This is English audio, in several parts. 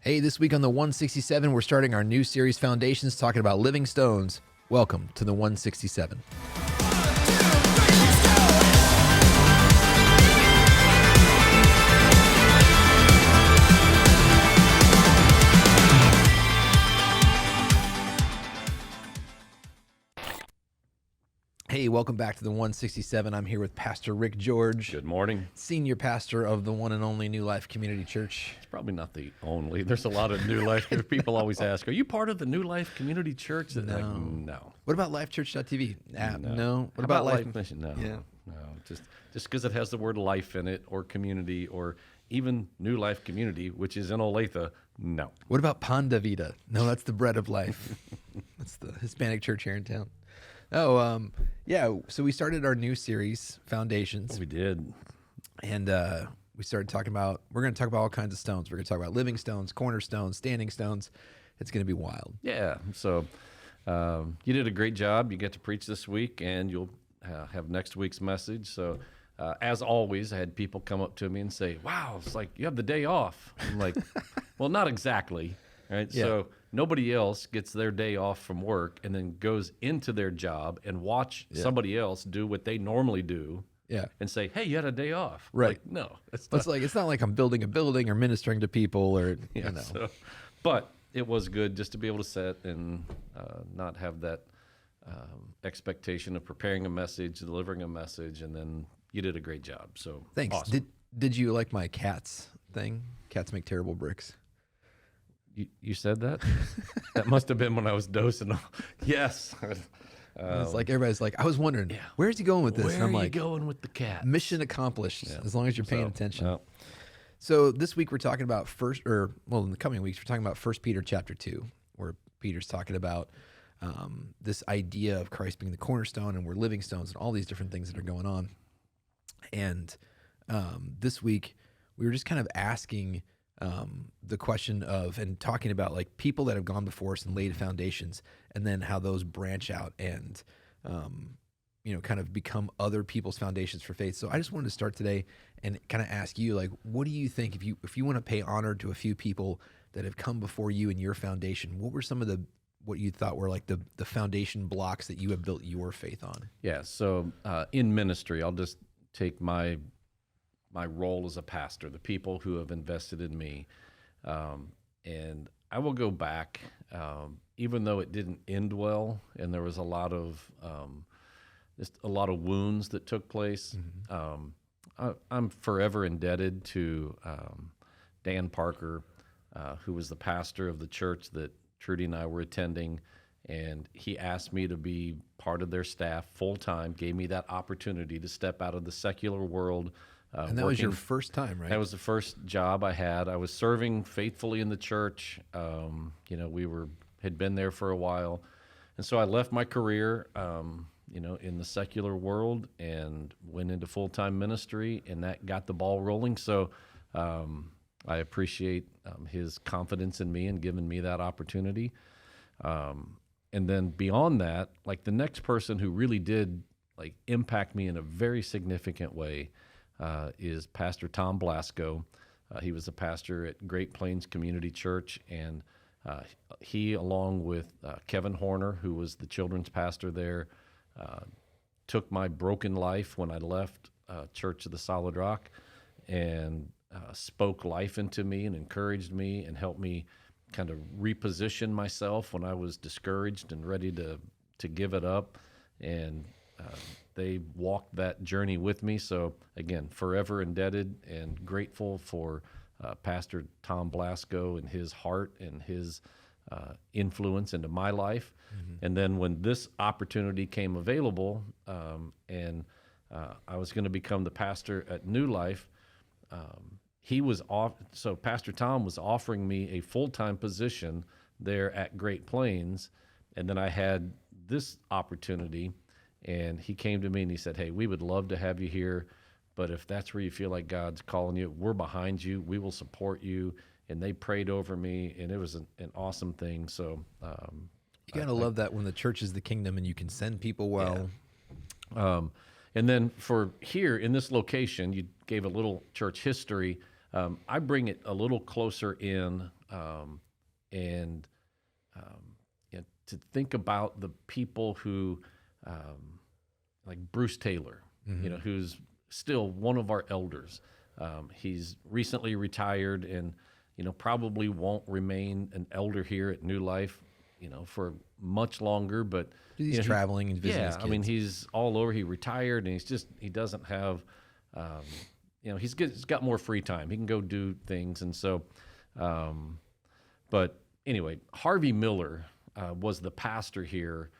Hey, this week on the 167, we're starting our new series, Foundations, talking about living stones. Welcome to the 167. Hey, welcome back to the 167. I'm here with Pastor Rick George. Good morning. Senior pastor of the one and only New Life Community Church. It's probably not the only. There's a lot of New Life. People always ask, are you part of the New Life Community Church? No. No. What about lifechurch.tv? No. What How about Life Mission? No. Yeah. No. Just because it has the word life in it, or community, or even New Life Community, which is in Olathe, no. What about Pan de Vida? No, that's the bread of life. That's the Hispanic church here in town. Oh, yeah. So we started our new series, Foundations. We did. And we started talking about, we're going to talk about all kinds of stones. We're going to talk about living stones, cornerstones, standing stones. It's going to be wild. Yeah. So you did a great job. You get to preach this week, and you'll have next week's message. So as always, I had people come up to me and say, wow, it's like you have the day off. I'm like, well, not exactly. Right. Yeah. So nobody else gets their day off from work and then goes into their job and watch somebody else do what they normally do. Yeah. And say, hey, you had a day off. Right. Like, no, it's It's not like I'm building a building or ministering to people or, yeah, you know. so, but it was good just to be able to sit and not have that expectation of preparing a message, delivering a message, and then you did a great job. So Thanks. Awesome. Did you like my cats thing? Cats make terrible bricks. You said that? That must have been when I was dosing. Yes. It's like everybody's like, I was wondering, where's he going with this? Where and I'm are like, you going with the cat? mission accomplished, as long as you're paying attention. Well, So this week we're talking about in the coming weeks, we're talking about 1 Peter chapter 2, where Peter's talking about this idea of Christ being the cornerstone, and we're living stones, and all these different things that are going on. And this week we were just kind of asking the question of, and talking about like people that have gone before us and laid foundations, and then how those branch out and kind of become other people's foundations for faith. So I just wanted to start today and kind of ask you, like, what do you think, if you want to pay honor to a few people that have come before you in your foundation, what were some of what you thought were like the foundation blocks that you have built your faith on? yeah. So in ministry, I'll just take my role as a pastor, the people who have invested in me, and I will go back, even though it didn't end well, and there was a lot of wounds that took place. I'm forever indebted to Dan Parker, who was the pastor of the church that Trudy and I were attending, and he asked me to be part of their staff full time, gave me that opportunity to step out of the secular world. And that was your first time, right? That was the first job I had. I was serving faithfully in the church. We had been there for a while, and so I left my career, in the secular world, and went into full-time ministry, and that got the ball rolling. So I appreciate his confidence in me and giving me that opportunity. And then beyond that, like the next person who really did like impact me in a very significant way is Pastor Tom Blasco. He was a pastor at Great Plains Community Church, and he, along with Kevin Horner, who was the children's pastor there, took my broken life when I left Church of the Solid Rock and spoke life into me and encouraged me and helped me kind of reposition myself when I was discouraged and ready to give it up. And they walked that journey with me. So again, forever indebted and grateful for Pastor Tom Blasco and his heart and his influence into my life. And then when this opportunity came available, and I was going to become the pastor at New Life, so Pastor Tom was offering me a full-time position there at Great Plains, and then I had this opportunity. And he came to me and he said, hey, we would love to have you here, but if that's where you feel like God's calling you, we're behind you. We will support you. And they prayed over me, and it was an awesome thing. So you got to love that when the church is the kingdom and you can send people well. Yeah. And then for here in this location, you gave a little church history. I bring it a little closer in and to think about the people who, like Bruce Taylor, who's still one of our elders. He's recently retired and, probably won't remain an elder here at New Life, for much longer. But He's traveling and visiting his yeah, kids. I mean, he's all over. He retired, and he doesn't have, he's got more free time. He can go do things, and so, but anyway, Harvey Miller was the pastor here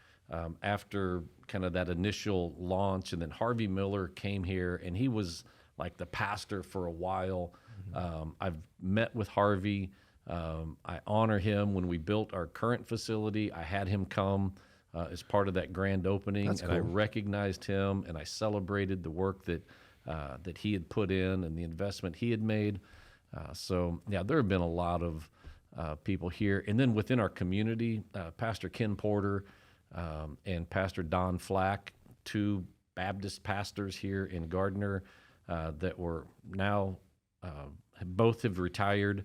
after kind of that initial launch, and then Harvey Miller came here, and he was like the pastor for a while. I've met with Harvey. I honor him. When we built our current facility, I had him come as part of that grand opening, That's and I cool. recognized him, and I celebrated the work that he had put in and the investment he had made. So yeah, there have been a lot of people here, and then within our community, Pastor Ken Porter and Pastor Don Flack, two Baptist pastors here in Gardner that were now both have retired.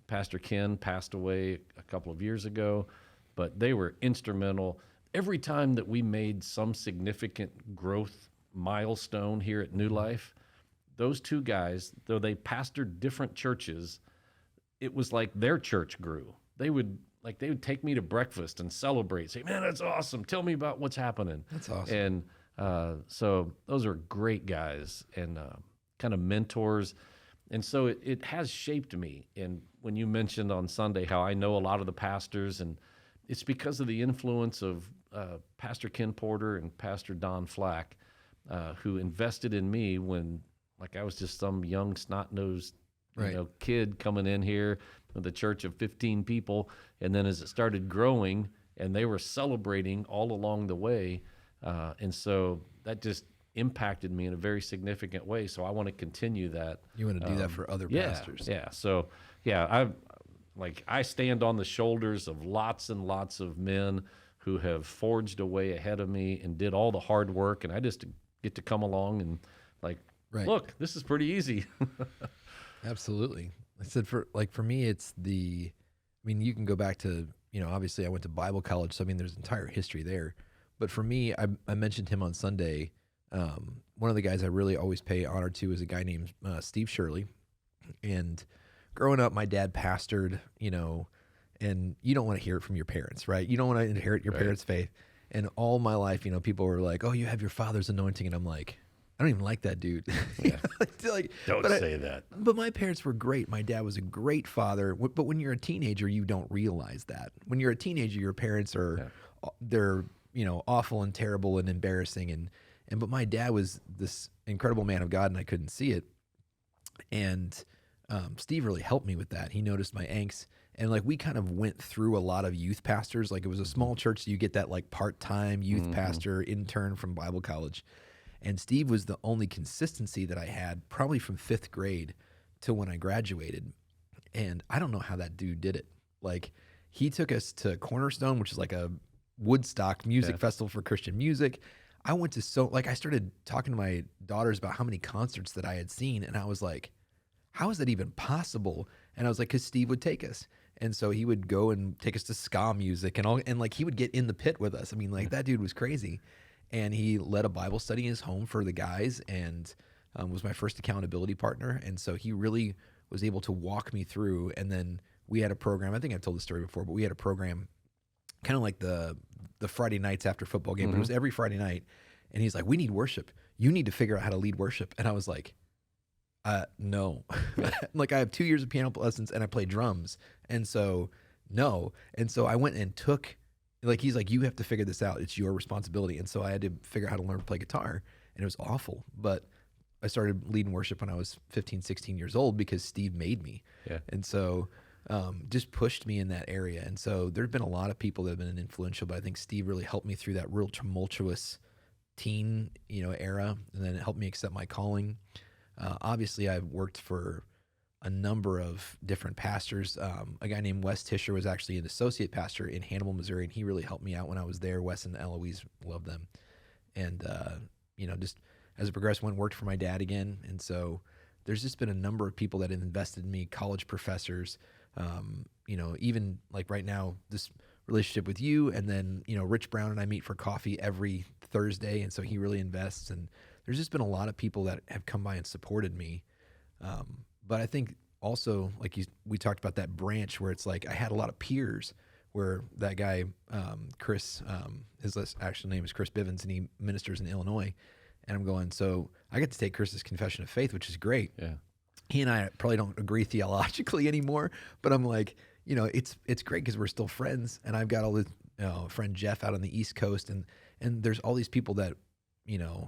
Pastor Ken passed away a couple of years ago, but they were instrumental. Every time that we made some significant growth milestone here at New Life, those two guys, though they pastored different churches, it was like their church grew. They would take me to breakfast and celebrate, say, "Man, that's awesome. Tell me about what's happening." That's awesome. And so those are great guys and kind of mentors. And so it has shaped me. And when you mentioned on Sunday how I know a lot of the pastors, and it's because of the influence of Pastor Ken Porter and Pastor Don Flack, who invested in me when, like, I was just some young snot-nosed Right. kid coming in here with a church of 15 people. And then as it started growing, and they were celebrating all along the way, and so that just impacted me in a very significant way. So I want to continue that. You want to do that for other pastors. Yeah. So yeah, I stand on the shoulders of lots and lots of men who have forged a way ahead of me and did all the hard work, and I just get to come along and Right. look, this is pretty easy. Absolutely. I said for me, it's you can go back to, obviously I went to Bible college. So, there's entire history there. But for me, I mentioned him on Sunday. One of the guys I really always pay honor to is a guy named Steve Shirley. And growing up, my dad pastored, and you don't want to hear it from your parents, right? You don't want to inherit your parents' faith. And all my life, people were like, "Oh, you have your father's anointing." And I'm like, I don't even like that dude. Yeah. Don't but say that. But my parents were great. My dad was a great father. But when you're a teenager, you don't realize that. When you're a teenager, your parents are, they're, awful and terrible and embarrassing. But my dad was this incredible man of God, and I couldn't see it. And Steve really helped me with that. He noticed my angst. And we kind of went through a lot of youth pastors. It was a small church, so you get that part-time youth pastor intern from Bible college. And Steve was the only consistency that I had probably from 5th grade to when I graduated. And I don't know how that dude did it. He took us to Cornerstone, which is like a Woodstock music festival for Christian music. I went to I started talking to my daughters about how many concerts that I had seen. And I was like, how is that even possible? And I was like, because Steve would take us. And so he would go and take us to ska music and he would get in the pit with us. That dude was crazy. And he led a Bible study in his home for the guys and was my first accountability partner. And so he really was able to walk me through. And then we had a program. I think I've told this story before, but we had a program kind of like the Friday nights after football game. But it was every Friday night. And he's like, "We need worship. You need to figure out how to lead worship." And I was like, no. I have 2 years of piano lessons and I play drums. And so, no. And so I went and took... he's like, "You have to figure this out. It's your responsibility." And so I had to figure out how to learn to play guitar, and it was awful. But I started leading worship when I was 15, 16 years old because Steve made me. Yeah. And so just pushed me in that area. And so there've been a lot of people that have been influential, but I think Steve really helped me through that real tumultuous teen, era. And then it helped me accept my calling. Obviously I've worked for a number of different pastors. A guy named Wes Tisher was actually an associate pastor in Hannibal, Missouri, and he really helped me out when I was there. Wes and Eloise loved them. And, just as it progressed, went and worked for my dad again. And so there's just been a number of people that have invested in me, college professors, Even like right now, this relationship with you, and then, Rich Brown and I meet for coffee every Thursday. And so he really invests. And there's just been a lot of people that have come by and supported me. But I think also, like we talked about that branch where it's like I had a lot of peers where that guy, Chris, his actual name is Chris Bivens, and he ministers in Illinois. And I'm going, so I get to take Chris's confession of faith, which is great. Yeah. He and I probably don't agree theologically anymore, but I'm like, it's great because we're still friends. And I've got all this friend Jeff out on the East Coast, and there's all these people that,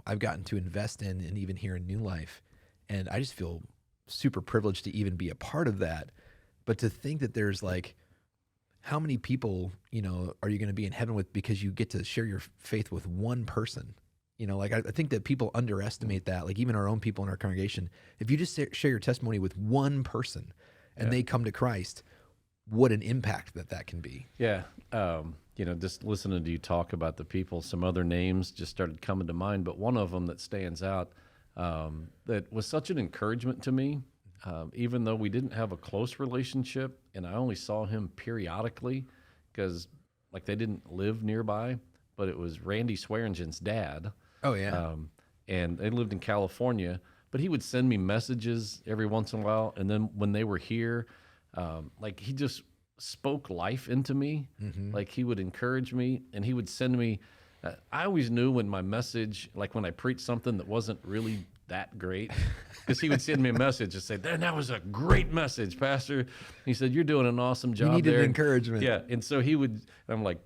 I've gotten to invest in, and even here in New Life. And I just feel super privileged to even be a part of that. But to think that there's like, how many people, are you going to be in heaven with because you get to share your faith with one person? I think that people underestimate that. Like even our own people in our congregation, if you just share your testimony with one person and they come to Christ, what an impact that can be. Yeah. Just listening to you talk about the people, some other names just started coming to mind, but one of them that stands out that was such an encouragement to me, even though we didn't have a close relationship and I only saw him periodically because like they didn't live nearby, but it was Randy Swearingen's dad. Oh, yeah. And they lived in California, but he would send me messages every once in a while. And then when they were here, like he just spoke life into me. Mm-hmm. Like he would encourage me and he would send me. I always knew when my message, like when I preached something that wasn't really that great, because he would send me a message and say, that was a great message, Pastor. He said, you're doing an awesome job you needed there. Encouragement. Yeah. And so he would, I'm like,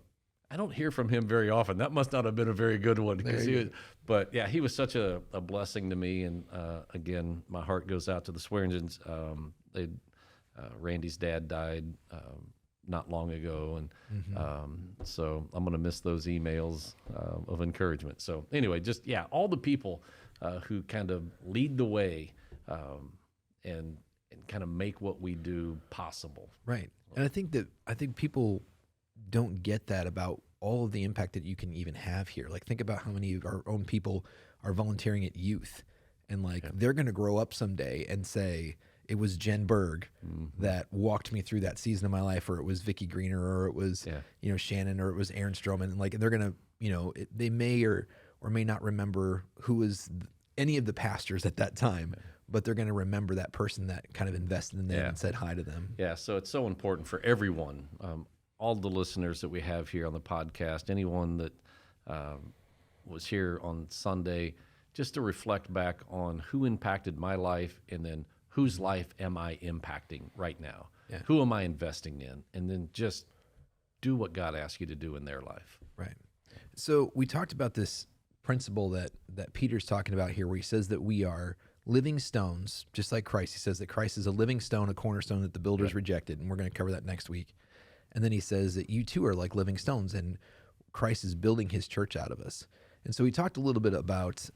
I don't hear from him very often. That must not have been a very good one. But yeah, he was such a blessing to me. And again, my heart goes out to the Swearingens. Randy's dad died not long ago. And so I'm going to miss those emails of encouragement. So anyway, just, all the people who kind of lead the way and kind of make what we do possible. Right. And I think people don't get that about all of the impact that you can even have here. Like think about how many of our own people are volunteering at youth, and they're going to grow up someday and say it was Jen Berg that walked me through that season of my life, or it was Vicky Greener, or it was Shannon, or it was Aaron Stroman. And they're going to they may or may not remember who was any of the pastors at that time, but they're going to remember that person that kind of invested in them and said hi to them. Yeah, so it's so important for everyone. All the listeners that we have here on the podcast, anyone that was here on Sunday, just to reflect back on who impacted my life and then whose life am I impacting right now? Yeah. Who am I investing in? And then just do what God asks you to do in their life. Right. So we talked about this principle that Peter's talking about here, where he says that we are living stones, just like Christ. He says that Christ is a living stone, a cornerstone that the builders rejected. And we're going to cover that next week. And then he says that you too are like living stones, and Christ is building his church out of us. And so we talked a little bit about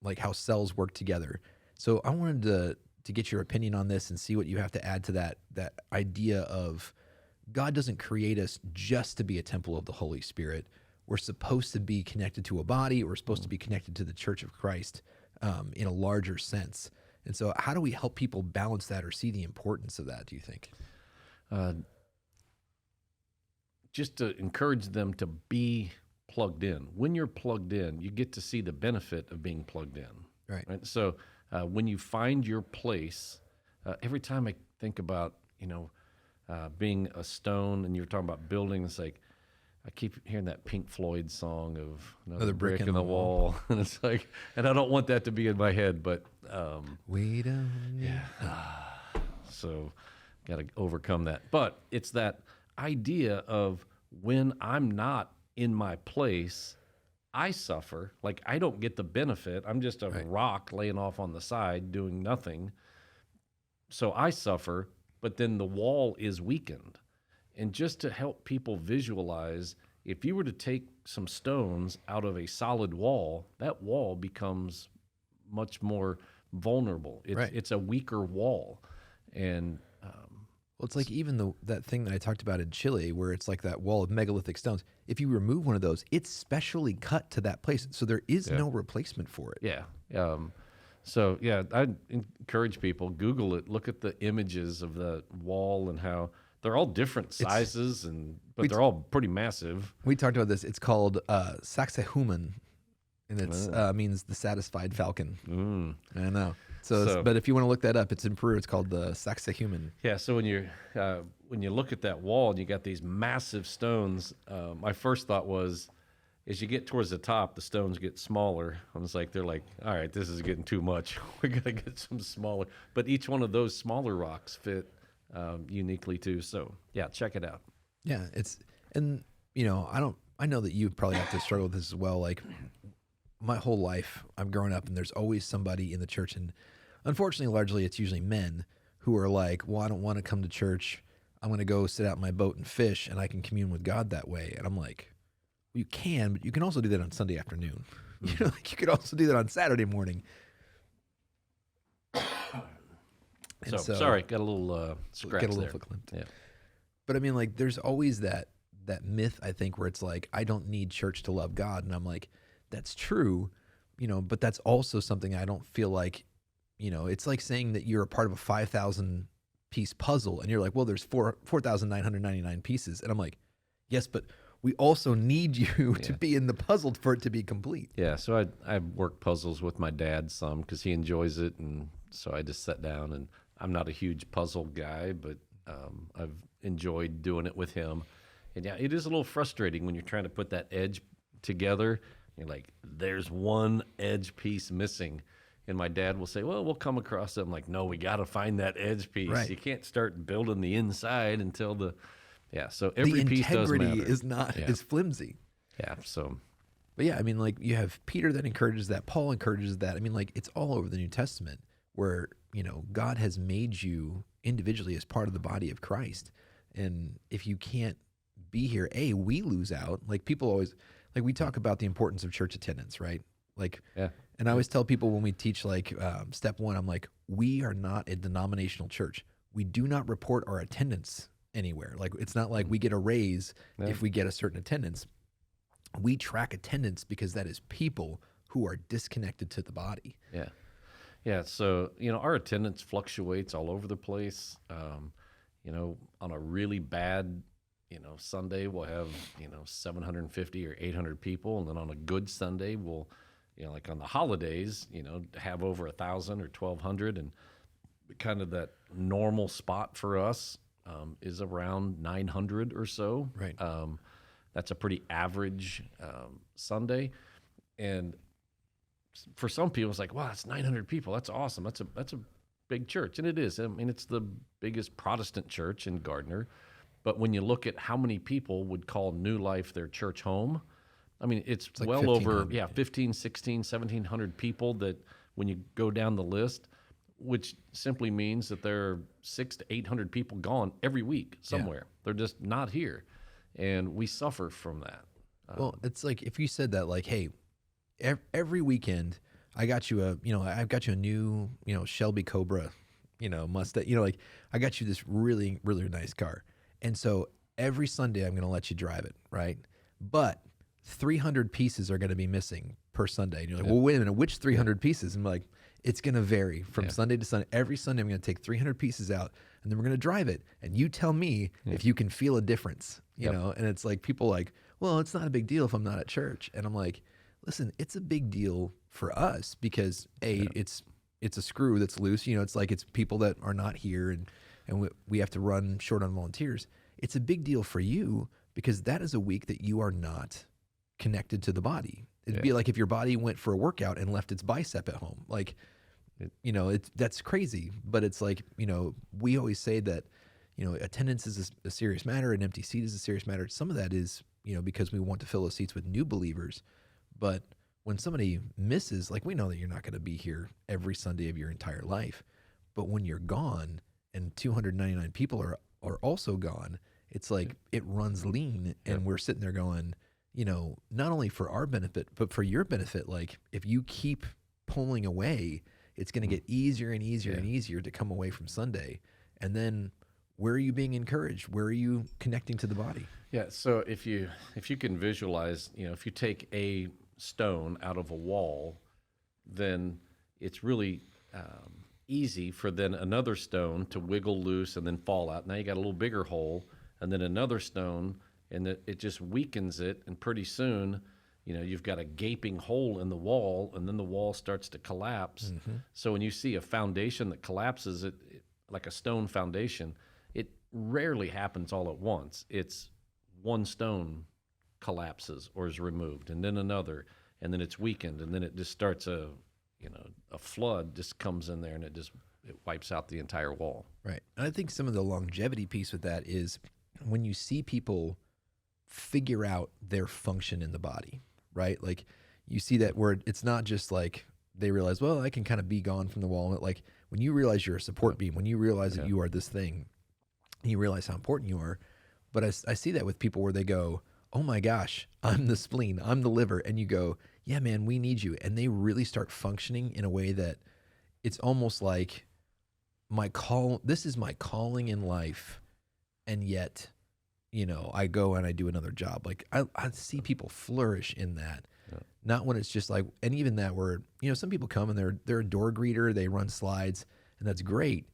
like how cells work together. So I wanted to get your opinion on this and see what you have to add to that idea of God doesn't create us just to be a temple of the Holy Spirit. We're supposed to be connected to a body. We're supposed to be connected to the church of Christ in a larger sense. And so how do we help people balance that or see the importance of that, do you think? Just to encourage them to be plugged in. When you're plugged in, you get to see the benefit of being plugged in. Right? So when you find your place, every time I think about, being a stone, and you're talking about building, it's like, I keep hearing that Pink Floyd song of another brick in the wall. And it's like, and I don't want that to be in my head, but we don't. So got to overcome that. But it's that idea of when I'm not in my place, I suffer. Like I don't get the benefit. I'm just a rock laying off on the side doing nothing. So I suffer, but then the wall is weakened. And just to help people visualize, if you were to take some stones out of a solid wall, that wall becomes much more vulnerable. It's a weaker wall. And well, it's like even that thing that I talked about in Chile, where it's like that wall of megalithic stones. If you remove one of those, it's specially cut to that place, so there is no replacement for it. Yeah. So yeah, I encourage people, Google it, look at the images of the wall and how they're all different sizes but we they're all pretty massive. We talked about this. It's called Saxahuman, and it's means the satisfied falcon. I know. But if you want to look that up, it's in Peru. It's called the Saxahuman. Yeah. So when you look at that wall and you got these massive stones, my first thought was, as you get towards the top, the stones get smaller. I was like, they're like, all right, this is getting too much. We got to get some smaller. But each one of those smaller rocks fit uniquely too. So yeah, check it out. Yeah, and I know that you probably have to struggle with this as well. Like my whole life, I've grown up, and there's always somebody in the church, and unfortunately, largely it's usually men who are like, well, I don't want to come to church. I'm going to go sit out in my boat and fish, and I can commune with God that way. And I'm like, well, you can, but you can also do that on Sunday afternoon. You know, like you could also do that on Saturday morning. So sorry, got a little scratch get a little there. verklempt. Yeah. But I mean, like, there's always that myth, I think, where it's like, I don't need church to love God. And I'm like, that's true, but that's also something I don't feel like, it's like saying that you're a part of a 5,000 piece puzzle. And you're like, well, there's 4,999 pieces. And I'm like, yes, but we also need you to be in the puzzle for it to be complete. Yeah, so I work puzzles with my dad some because he enjoys it, and so I just sat down, and I'm not a huge puzzle guy, but I've enjoyed doing it with him. And yeah, it is a little frustrating when you're trying to put that edge together. You're like, there's one edge piece missing. And my dad will say, well, we'll come across it. I'm like, no, we got to find that edge piece. Right. You can't start building the inside until so every piece does matter. The integrity is flimsy. Yeah, so. But yeah, I mean, like you have Peter that encourages that, Paul encourages that. I mean, like it's all over the New Testament where, God has made you individually as part of the body of Christ. And if you can't be here, we lose out. Like people always, like we talk about the importance of church attendance, right? Like, yeah. And I always tell people when we teach like step one, I'm like, we are not a denominational church. We do not report our attendance anywhere. Like it's not like we get a raise if we get a certain attendance. We track attendance because that is people who are disconnected to the body. Yeah. Yeah. So, our attendance fluctuates all over the place. On a really bad, Sunday, we'll have, 750 or 800 people. And then on a good Sunday, we'll, like on the holidays, have over 1,000 or 1,200. And kind of that normal spot for us is around 900 or so. Right. That's a pretty average Sunday. And for some people, it's like, wow, it's 900 people. That's awesome. That's a big church. And it is. I mean, it's the biggest Protestant church in Gardner. But when you look at how many people would call New Life their church home, I mean, it's like well over, 1,500. 16, 1,700 people that when you go down the list, which simply means that there are 600 to 800 people gone every week somewhere. They're just not here. And we suffer from that. Well, it's like if you said that, like, hey, every weekend I got you I've got you a new, Shelby Cobra, Mustang, like I got you this really, really nice car. And so every Sunday I'm going to let you drive it, right? But 300 pieces are going to be missing per Sunday. And you're like, well, wait a minute, which 300 pieces? I'm like, it's going to vary from Sunday to Sunday. Every Sunday I'm going to take 300 pieces out, and then we're going to drive it. And you tell me if you can feel a difference, you know? And it's like, people like, well, it's not a big deal if I'm not at church. And I'm like, listen, it's a big deal for us because it's a screw that's loose. It's like, it's people that are not here and we have to run short on volunteers. It's a big deal for you because that is a week that you are not connected to the body. It'd be like if your body went for a workout and left its bicep at home. Like, that's crazy. But it's like, we always say that, attendance is a serious matter. An empty seat is a serious matter. Some of that is, because we want to fill those seats with new believers. But when somebody misses, like we know that you're not going to be here every Sunday of your entire life. But when you're gone and 299 people are also gone, it's like it runs lean and we're sitting there going, not only for our benefit, but for your benefit. Like if you keep pulling away, it's going to get easier and easier and easier to come away from Sunday. And then where are you being encouraged? Where are you connecting to the body? Yeah. So if you can visualize, if you take a stone out of a wall, then it's really easy for then another stone to wiggle loose and then fall out. Now you got a little bigger hole, and then another stone, and it just weakens it, and pretty soon, you've got a gaping hole in the wall, and then the wall starts to collapse. So when you see a foundation that collapses, like a stone foundation, it rarely happens all at once. It's one stone collapses or is removed, and then another, and then it's weakened, and then it just starts a flood just comes in there, and it wipes out the entire wall. Right. And I think some of the longevity piece with that is when you see people figure out their function in the body, right? Like you see that where it's not just like they realize, well, I can kind of be gone from the wall. Like when you realize you're a support beam, when you realize that you are this thing, you realize how important you are. But I see that with people where they go, oh my gosh, I'm the spleen, I'm the liver. And you go, yeah, man, we need you. And they really start functioning in a way that it's almost like this is my calling in life. And yet, I go and I do another job. Like I see people flourish in that. Yeah. Not when it's just like, and even that where, some people come and they're a door greeter, they run slides, and that's great.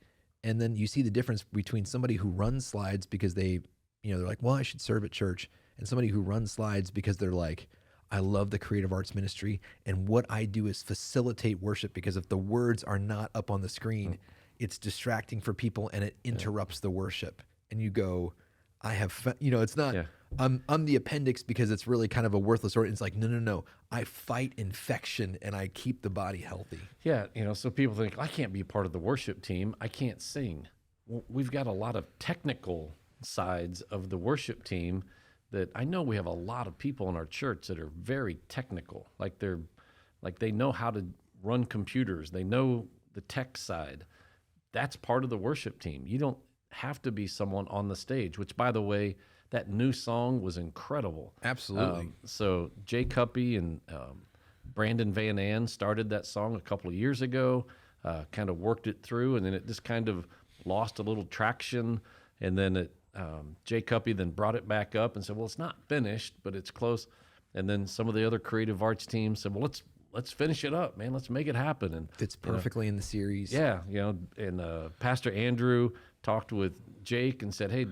And then you see the difference between somebody who runs slides because they're like, well, I should serve at church, and somebody who runs slides because they're like, I love the creative arts ministry, and what I do is facilitate worship, because if the words are not up on the screen, it's distracting for people and it interrupts the worship. And you go, I have, it's not, I'm the appendix because it's really kind of a worthless organ. It's like, no. I fight infection and I keep the body healthy. Yeah. So people think, I can't be part of the worship team. I can't sing. Well, we've got a lot of technical sides of the worship team that I know we have a lot of people in our church that are very technical. Like they know how to run computers. They know the tech side. That's part of the worship team. You don't have to be someone on the stage, which, by the way, that new song was incredible. Absolutely. So Jay Cuppy and Brandon Van Ann started that song a couple of years ago, kind of worked it through, and then it just kind of lost a little traction. And then Jay Cuppy then brought it back up and said, well, it's not finished, but it's close. And then some of the other creative arts teams said, well, let's finish it up, man. Let's make it happen. And fits perfectly in the series. Yeah, and Pastor Andrew talked with Jake and said, hey,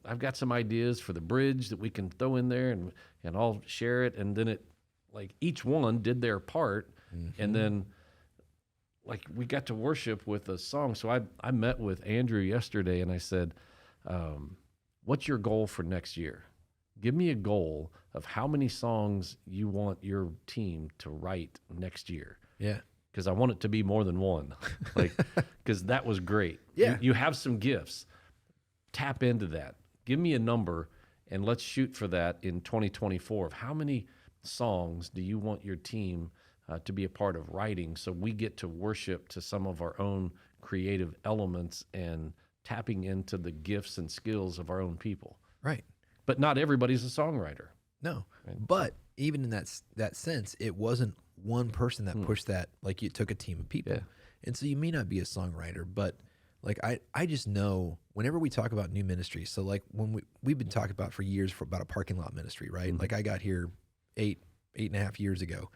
I've got some ideas for the bridge that we can throw in there, and I'll share it. And then each one did their part, and then we got to worship with a song. So I met with Andrew yesterday, and I said, what's your goal for next year? Give me a goal of how many songs you want your team to write next year. Yeah. Because I want it to be more than one. Because that was great. Yeah. You have some gifts. Tap into that. Give me a number, and let's shoot for that in 2024 of how many songs do you want your team to be a part of writing, so we get to worship to some of our own creative elements and tapping into the gifts and skills of our own people. Right. But not everybody's a songwriter. No. Right. But even in that sense, it wasn't one person that pushed that. Like, it took a team of people. Yeah. And so you may not be a songwriter, but I just know whenever we talk about new ministries, so when we've been talking about for years about a parking lot ministry, right? Mm-hmm. I got here eight and a half years ago,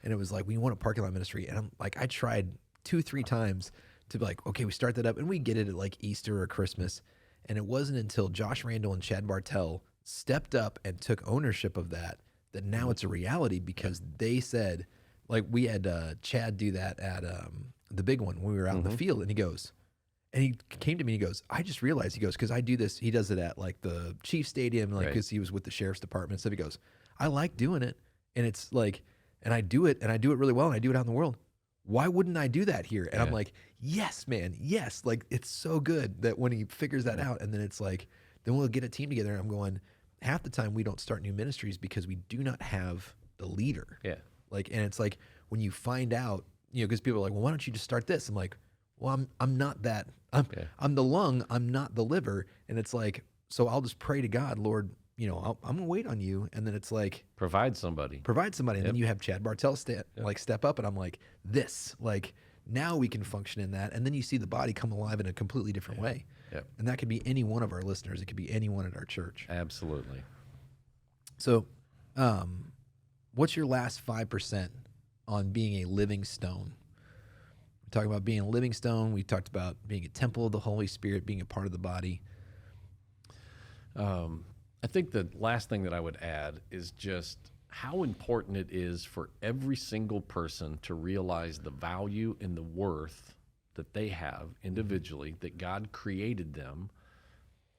and it was like, we want a parking lot ministry. And I'm like, I tried 2-3 times to be like, okay, we start that up, and we get it at Easter or Christmas. And it wasn't until Josh Randall and Chad Bartell stepped up and took ownership of that now it's a reality, because they said, we had Chad do that at the big one when we were out in the field, and he came to me and he goes, I just realized, he goes, because I do this, he does it at the Chief Stadium, because he was with the sheriff's department. So he goes, I like doing it, and it's and I do it really well, and I do it out in the world. Why wouldn't I do that here? And I'm like, yes, man, yes. It's so good that when he figures that out, and then it's then we'll get a team together, and I'm going, half the time we don't start new ministries because we do not have the leader. Yeah. And it's when you find out, because people are like, well, why don't you just start this? I'm like, well, I'm not that. I'm the lung. I'm not the liver. And it's so I'll just pray to God, Lord, I'm going to wait on you. And then it's provide somebody. And then you have Chad Bartell step up, and I'm now we can function in that. And then you see the body come alive in a completely different way. Yep. And that could be any one of our listeners. It could be anyone at our church. Absolutely. So, what's your last 5% on being a living stone? We talked about being a living stone. We talked about being a temple of the Holy Spirit, being a part of the body. I think the last thing that I would add is just how important it is for every single person to realize the value and the worth that they have individually, that God created them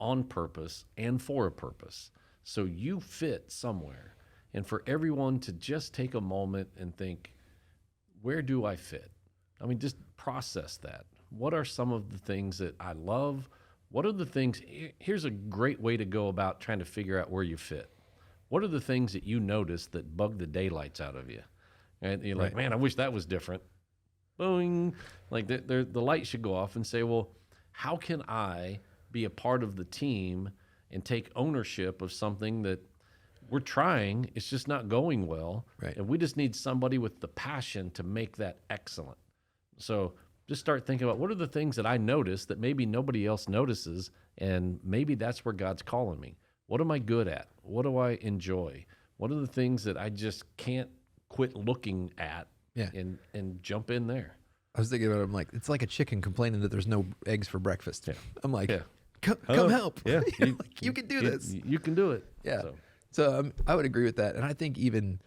on purpose and for a purpose. So you fit somewhere. And for everyone to just take a moment and think, where do I fit? I mean, just process that. What are some of the things that I love? What are the things? Here's a great way to go about trying to figure out where you fit. What are the things that you notice that bug the daylights out of you? And you're like, man, I wish that was different. Boing. Like the light should go off and say, well, how can I be a part of the team and take ownership of something that we're trying, it's just not going well. Right. And we just need somebody with the passion to make that excellent. So just start thinking about what are the things that I notice that maybe nobody else notices, and maybe that's where God's calling me. What am I good at? What do I enjoy? What are the things that I just can't quit looking at and jump in there? I was thinking about it, I'm like, it's like a chicken complaining that there's no eggs for breakfast. Yeah. I'm like, Yeah. come help. Yeah. You can do this. You can do it. Yeah. So I would agree with that. And I think even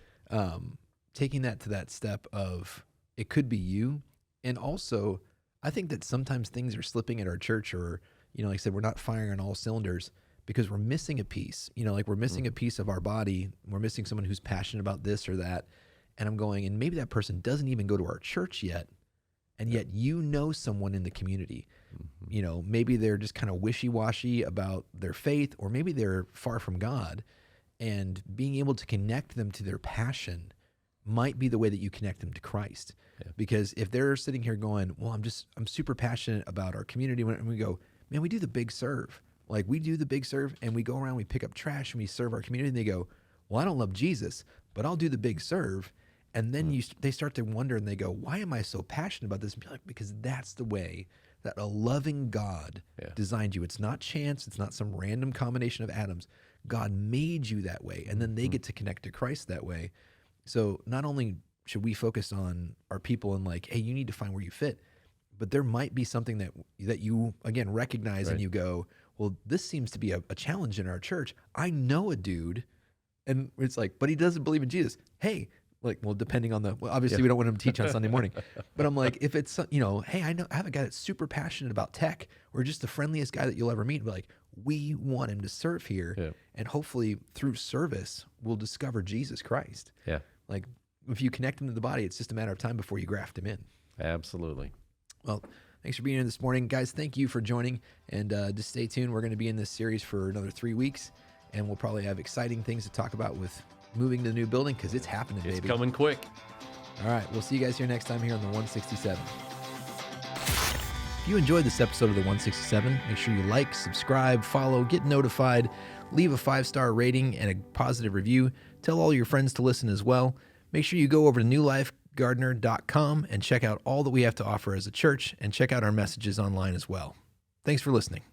taking that to that step of it could be you. And also, I think that sometimes things are slipping at our church, or, like I said, we're not firing on all cylinders because we're missing a piece. Like we're missing a piece of our body. We're missing someone who's passionate about this or that. And I'm going, and maybe that person doesn't even go to our church yet. And yet someone in the community. Maybe they're just kind of wishy-washy about their faith, or maybe they're far from God. And being able to connect them to their passion might be the way that you connect them to Christ. Yeah. Because if they're sitting here going, well, I'm super passionate about our community, and we go, man, we do the big serve. Like we do the big serve, and we go around, we pick up trash, and we serve our community. And they go, well, I don't love Jesus, but I'll do the big serve. And then they start to wonder, and they go, why am I so passionate about this? And be like, because that's the way that a loving God designed you. It's not chance. It's not some random combination of atoms. God made you that way, and then they get to connect to Christ that way. So not only should we focus on our people and like, hey, you need to find where you fit, but there might be something that you, again, recognize and you go, well, this seems to be a challenge in our church. I know a dude, and it's like, but he doesn't believe in Jesus. Hey, like, well, depending on obviously we don't want him to teach on Sunday morning, but I'm like, if it's, hey, I have a guy that's super passionate about tech, or just the friendliest guy that you'll ever meet. But like, we want him to serve here, and hopefully through service, we'll discover Jesus Christ. Yeah. Like, if you connect him to the body, it's just a matter of time before you graft him in. Absolutely. Well, thanks for being here this morning. Guys, thank you for joining, and just stay tuned. We're going to be in this series for another 3 weeks, and we'll probably have exciting things to talk about with moving to the new building, because it's happening, baby. It's coming quick. All right, we'll see you guys here next time here on the 167. If you enjoyed this episode of the 167, make sure you like, subscribe, follow, get notified, leave a 5-star rating and a positive review. Tell all your friends to listen as well. Make sure you go over to newlifegardener.com and check out all that we have to offer as a church, and check out our messages online as well. Thanks for listening.